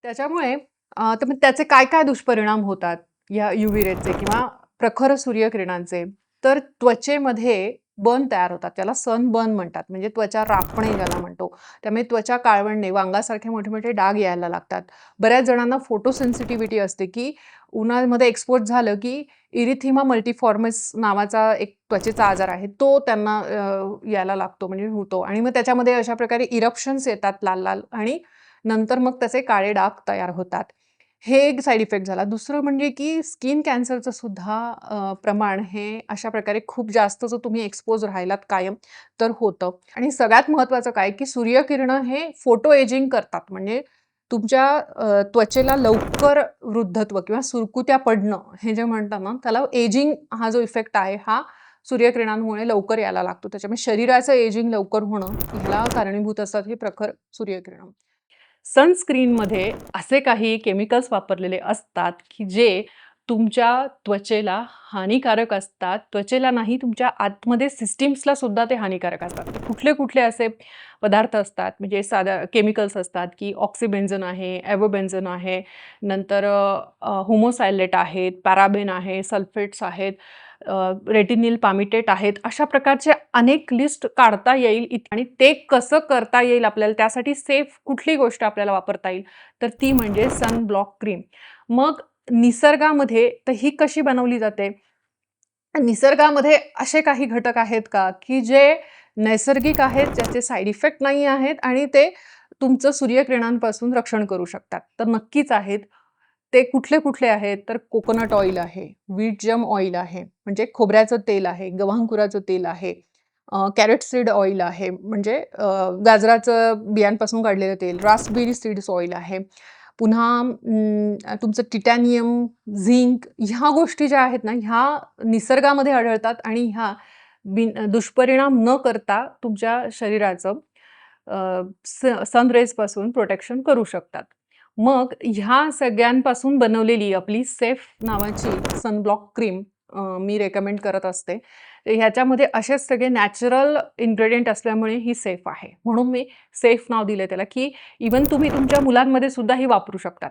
त्याच्यामुळे तर मग त्याचे काय-काय दुष्परिणाम होतात या यूव्ही रेजचे किंवा प्रखर सूर्यकिरणांचे? तर त्वचेमध्ये बर्न तयार होतात. त्याला सनबर्न म्हणतात. म्हणजे त्वचा रापणे ज्याला म्हणतो. त्यामुळे त्वचा काळवंडणे, वांगासारखे मोठे-मोठे डाग यायला लागतात. बऱ्याच जणांना फोटो सेन्सिटिव्हिटी असते, की उन्हामध्ये एक्सपोज झालं, की इरिथिमा मल्टिफॉर्मिस नावाचा एक त्वचेचा आजार आहे. तो त्यांना यायला लागतो म्हणजे होतो आणि मग त्याच्यामध्ये अशा प्रकारे इरप्शन्स येतात लाल-लाल आणि नंतर मग त्याचे काळे डाग तयार होतात. हे एक साइड इफेक्ट झाला. दुसरं म्हणजे की स्किन कॅन्सरचं सुद्धा प्रमाण हे अशा प्रकारे खूप जास्त जर तुम्ही एक्सपोज राहिलात कायम तर होतं. आणि सगळ्यात महत्त्वाचं काय की सूर्यकिरणं हे फोटो एजिंग करतात. म्हणजे तुमच्या त्वचेला लवकर वृद्धत्व किंवा सुरकुत्या पडणं हे जे म्हणतात ना, त्याला एजिंग हा जो इफेक्ट आहे हा सूर्यकिरणांमुळे लवकर यायला लागतो. त्याच्यामुळे शरीराचं एजिंग लवकर होणं ह्याला कारणीभूत असतात हे प्रखर सूर्यकिरणं. सनस्क्रीनमध्ये असे काही केमिकल्स वापरलेले असतात, की जे तुमच्या त्वचेला हानिकारक असतात. त्वचेला नाही, तुमच्या आतमध्ये सिस्टम्सला सुद्धा ते हानिकारक असतात. तर कुठले-कुठले असे पदार्थ असतात, म्हणजे साध्या केमिकल्स असतात, की ऑक्सिबेन्झोन आहे, एवोबेन्झोन आहे, नंतर होमोसायलेट आहेत, पॅराबेन आहे, सल्फेट्स आहेत, रेटिनिल पामिटेट आहेत. अशा प्रकारचे अनेक लिस्ट काढता येईल आणि ते कसं करता येईल आपल्याला त्यासाठी सेफ कुठली गोष्ट आपल्याला वापरता येईल, तर ती म्हणजे सनब्लॉक क्रीम. मग निसर्गामध्ये तर ही कशी बनवली जाते? निसर्गामध्ये असे काही घटक आहेत का, की जे नैसर्गिक आहेत, ज्याचे साइड इफेक्ट नाही आहेत आणि ते तुमचं सूर्यकिरणांपासून रक्षण करू शकतात? तर नक्कीच आहेत. ते कुठले-कुठले आहेत? तर कोकोनट ऑइल आहे, व्हीट जम ऑइल आहे, म्हणजे खोबऱ्याचं तेल आहे, गव्हांकुराचं तेल आहे, कॅरट सीड ऑइल आहे, म्हणजे गाजराचं बियांपासून काढलेलं तेल, रास्पबेरी सीड्स ऑइल आहे. पुन्हा तुमचं टिटॅनियम, झिंक ह्या गोष्टी ज्या आहेत ना, ह्या निसर्गामध्ये आढळतात आणि ह्या दुष्परिणाम न करता तुमच्या शरीराचं सन रेजपासून प्रोटेक्शन करू शकतात. मग ह्या सगळ्यांपासून बनवलेली आपली सेफ नावाची सनब्लॉक क्रीम मी रेकमेंड करत असते. ह्याच्यामध्ये असेच सगळे नॅचरल इन्ग्रेडियंट असल्यामुळे ही सेफ आहे. म्हणून मी सेफ नाव दिलं त्याला, की इव्हन तुम्ही तुमच्या मुलांमध्ये सुद्धा ही वापरू शकता.